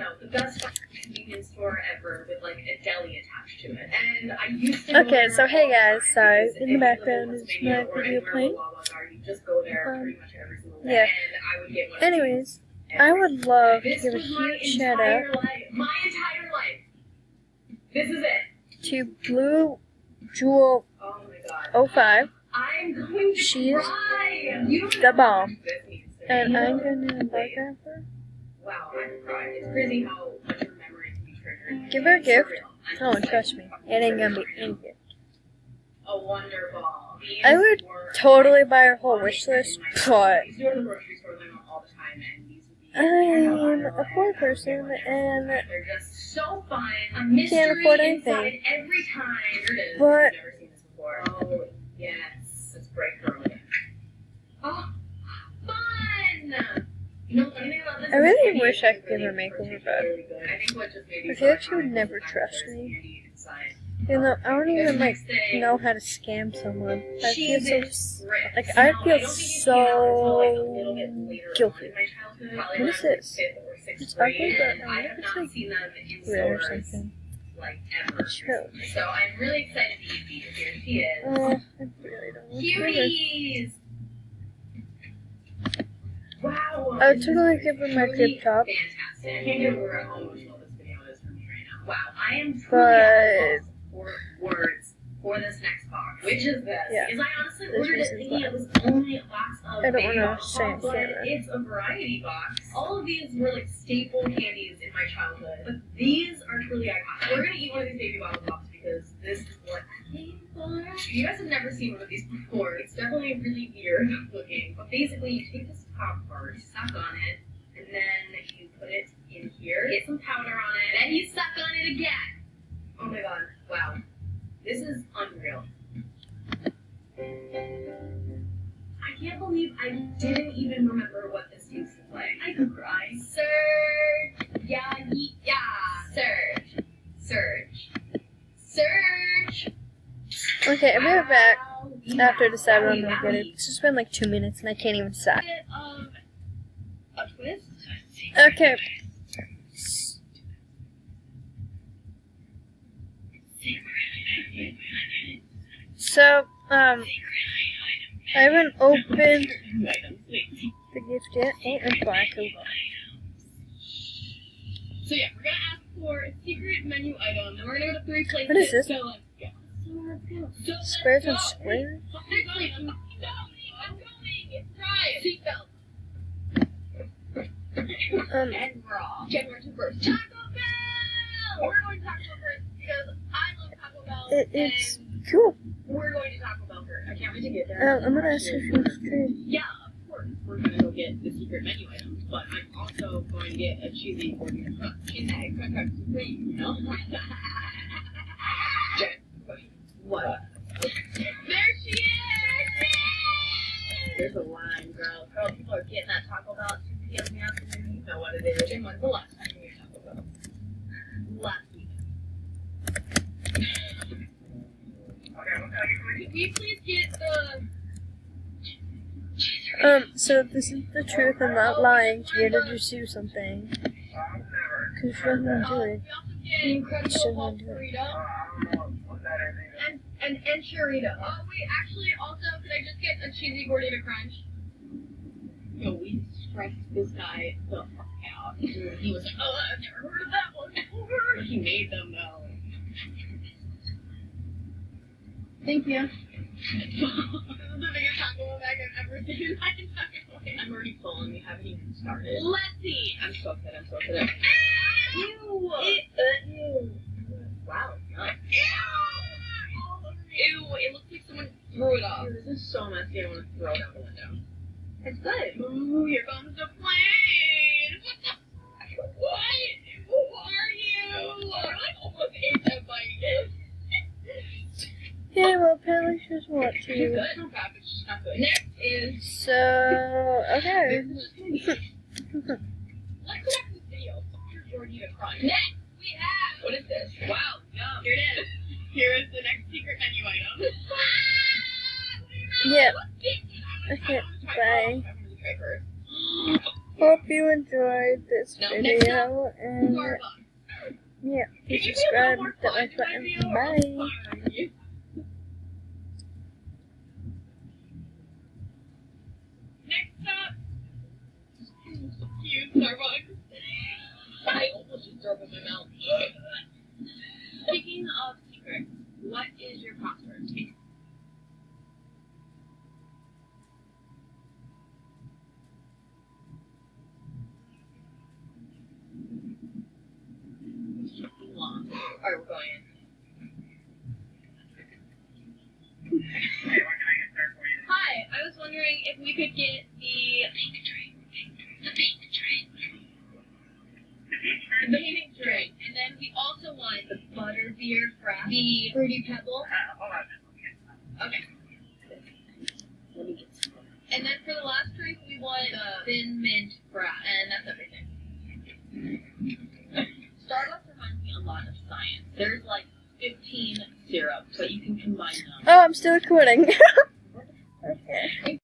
know, the best convenience store ever with like a deli attached to it. And I used to Okay, so hey guys, sorry, in the background is my video playing. Yeah. Anyways, I would love to give a huge shout out my entire life. This is it. To Blue Jewel 05. I'm going to She's cry. the bomb. And I'm gonna autograph her. Wow, I'm crying. It's crazy how much your memory can be triggered. Give her a gift. Oh, and trust me, it ain't gonna be any gift. A wonder ball. I would totally buy her whole wish list, but I'm a poor person and they're just so fun. can't afford anything. Every time. But Never seen this before. Oh yes, let's break her again. Oh, fun! You know, anything about this? I really wish I could give her a makeover, but I think what just made me I feel like she would never trust me. Even though I don't even like know how to scam someone. I feel so like I feel so guilty. What is this? It's ugly, but I wonder if it's like weird or something. Sure. So I'm really excited to meet these. Here she is. I really don't know. Cuties! Wow. I would totally give her my crib top. Fantastic. I can't get over how emotional this video is for me right now. Wow, I am truly But for words for this next box. Which is this? Yeah. Because I honestly ordered it thinking it was only a box of I don't baby want to box, say it but here. it's a variety box. All of these were like staple candies in my childhood, but these are truly iconic. We're gonna eat one of these baby bottle pops because this is what I came for. If you guys have never seen one of these before, it's definitely really weird looking. But basically, you take this top part, suck on it, and then you put it in here, get some powder on it, then you suck on it again. Oh my god, wow. This is unreal. I can't believe I didn't even remember what this tasted like. I could cry. Surge! Yeah, yeah! Surge! Surge! Surge! okay, I'll be right back after I decide what I'm gonna get it. It's just been like 2 minutes and I can't even decide. A twist? Okay. So, I haven't opened the gift yet. Oh, and black. So yeah, we're gonna ask for a secret menu item, and we're gonna go to 3 places. What is this? So let's go. So let's Squares go. and squares? I'm going. Try it. Seatbelt. And raw. Get where to first. Taco Bell! We're going to Taco Bell first because I love Taco Bell. It's cool. We're going to Taco Bell first. I can't wait to get there. I'm gonna ask if she wants to trade. Yeah, of course. We're gonna go get the secret menu items, but I'm also going to get a cheesy gordita crunch. Cheesy crunch supreme, you know? What? There she is! There's a line, girl. Girl, people are getting that Taco Bell at 2 p.m. in the afternoon. You know what it is. And when's the last time you ate Taco Bell? Last week. Could we please get the... So this is the truth. I'm not lying to get her to do something. Because she doesn't want to do it. An incredible Hulk burrito. And churrito. Oh, wait, actually, also, could I just get a cheesy gordita crunch? No, we stressed this guy the fuck out. He was like, oh, I've never heard of that one before. He made them, though. Thank you. This is the biggest taco bag I've ever seen in my entire life. I'm already full and we haven't even started. Let's see. I'm so excited. I'm so excited. Ew. Ew. Wow. Ew. Ew. It looks like someone threw it off. This is so messy. I want to throw it out the window. It's good. Ooh, here comes the plane. What the? What? Who are you? I almost ate that bite. Yeah, well, apparently she doesn't want It's to. good. It's not bad, but it's just not good. Next is... So, okay. Let's go back to the video. Dr. Gordita Crunch. Next, we have... What is this? Wow, yum. Here it is. Here is the next secret menu item. Yeah. Okay, bye. I'm going to try first. Hope you enjoyed this No, video, and Starbucks. yeah, Can please you subscribe, do a hit that more like fun button, video or bye. else fire you? Next stop. Cute Starbucks. I almost just threw up in my mouth. Speaking of secrets, what is your password? Long. Alright, we're going in. Hi, I was wondering if we could get the pink drink. The pink drink. The pink drink. And then we also want the butterbeer frappe. The fruity pebble. Okay. Let me get some. And then for the last drink, we want the thin mint frappe. And that's everything. Starbucks reminds me a lot of science. There's like 15 syrups, but you can combine them. Oh, I'm still recording. Okay.